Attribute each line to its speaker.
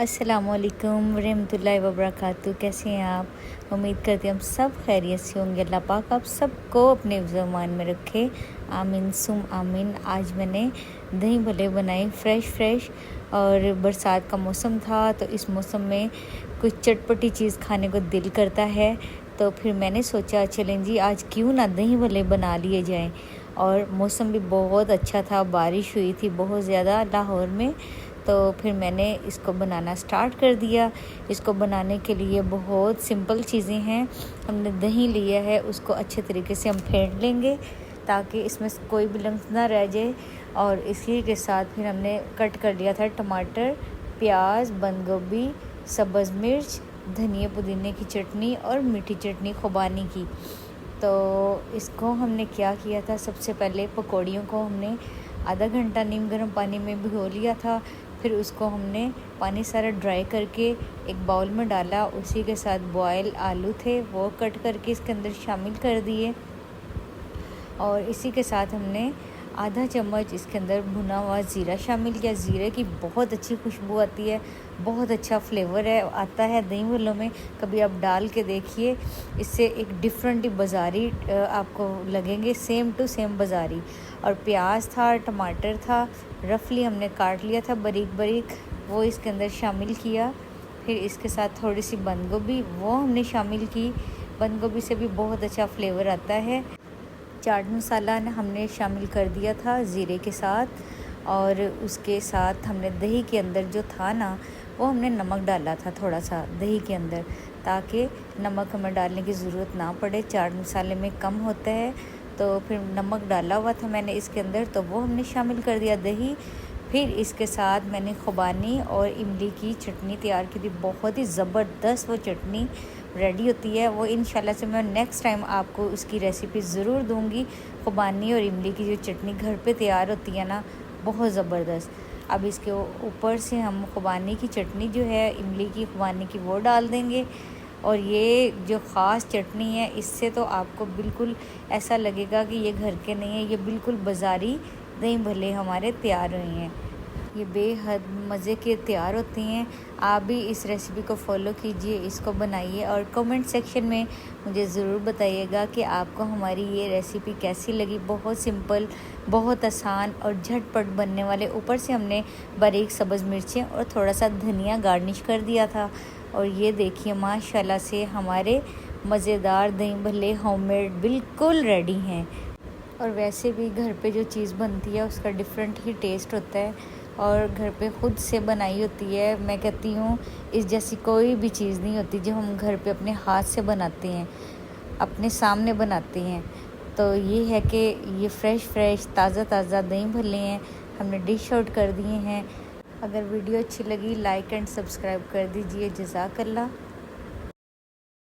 Speaker 1: अस्सलामुअलैकुम रहमतुल्लाहि व बरकातहू। कैसे हैं आप? उम्मीद करती हूँ हम सब खैरियत से होंगे। अल्लाह पाक आप सबको अपने ज़मान में रखे, आमीन सुम आमीन। आज मैंने दही भल्ले बनाए फ्रेश और बरसात का मौसम था, तो इस मौसम में कुछ चटपटी चीज़ खाने को दिल करता है। तो फिर मैंने सोचा चलें जी आज क्यों ना दही भल्ले बना लिए जाएं। और मौसम भी बहुत अच्छा था, बारिश हुई थी बहुत ज़्यादा लाहौर में। तो फिर मैंने इसको बनाना स्टार्ट कर दिया। इसको बनाने के लिए बहुत सिंपल चीज़ें हैं। हमने दही लिया है, उसको अच्छे तरीके से हम फेंट लेंगे ताकि इसमें कोई भी लम्स ना रह जाए। और इसी के साथ फिर हमने कट कर लिया था टमाटर, प्याज, बंद गोभी, सब्ज़ मिर्च, धनिया पुदीने की चटनी और मीठी चटनी खुबानी की। तो इसको हमने क्या किया था, सबसे पहले पकौड़ियों को हमने आधा घंटा नीम गर्म पानी में भिगो लिया था। फिर उसको हमने पानी सारा ड्राई करके एक बाउल में डाला। उसी के साथ बॉयल आलू थे वो कट करके इसके अंदर शामिल कर दिए। और इसी के साथ हमने आधा चम्मच इसके अंदर भुना हुआ ज़ीरा शामिल किया। ज़ीरे की बहुत अच्छी खुशबू आती है, बहुत अच्छा फ्लेवर है आता है दही भल्लों में। कभी आप डाल के देखिए, इससे एक डिफरेंट ही बाज़ारी आपको लगेंगे, सेम टू सेम बाज़ारी। और प्याज था, टमाटर था, रफली हमने काट लिया था बारीक बारीक, वो इसके अंदर शामिल किया। फिर इसके साथ थोड़ी सी बंद गोभी वो हमने शामिल की। बंद गोभी से भी बहुत अच्छा फ्लेवर आता है। चाट मसाला हमने शामिल कर दिया था ज़ीरे के साथ। और उसके साथ हमने दही के अंदर जो था ना, वो हमने नमक डाला था थोड़ा सा दही के अंदर, ताकि नमक हमें डालने की ज़रूरत ना पड़े। चाट मसाले में कम होता है, तो फिर नमक डाला हुआ था मैंने इसके अंदर, तो वो हमने शामिल कर दिया दही। फिर इसके साथ मैंने खुबानी और इमली की चटनी तैयार की थी। बहुत ही ज़बरदस्त वो चटनी रेडी होती है। वो इंशाल्लाह से मैं नेक्स्ट टाइम आपको उसकी रेसिपी ज़रूर दूंगी। खुबानी और इमली की जो चटनी घर पे तैयार होती है ना, बहुत ज़बरदस्त। अब इसके ऊपर से हम खुबानी की चटनी जो है, इमली की खुबानी की, वो डाल देंगे। और ये जो ख़ास चटनी है, इससे तो आपको बिल्कुल ऐसा लगेगा कि ये घर के नहीं है, ये बिल्कुल बाज़ारी दही भल्ले हमारे तैयार हुए हैं। ये बेहद मज़े के तैयार होते हैं। आप भी इस रेसिपी को फॉलो कीजिए, इसको बनाइए और कमेंट सेक्शन में मुझे ज़रूर बताइएगा कि आपको हमारी ये रेसिपी कैसी लगी। बहुत सिंपल, बहुत आसान और झटपट बनने वाले। ऊपर से हमने बारीक सब्ज़ मिर्चें और थोड़ा सा धनिया गार्निश कर दिया था। और ये देखिए माशाल्लाह से हमारे मज़ेदार दही भल्ले होममेड बिल्कुल रेडी हैं। और वैसे भी घर पे जो चीज़ बनती है उसका डिफरेंट ही टेस्ट होता है। और घर पे ख़ुद से बनाई होती है, मैं कहती हूँ इस जैसी कोई भी चीज़ नहीं होती जो हम घर पे अपने हाथ से बनाते हैं, अपने सामने बनाते हैं। तो ये है कि ये फ्रेश ताज़ा दही भल्ले हैं, हमने डिश आउट कर दिए हैं। अगर वीडियो अच्छी लगी लाइक एंड सब्सक्राइब कर दीजिए। जज़ाकल्लाह।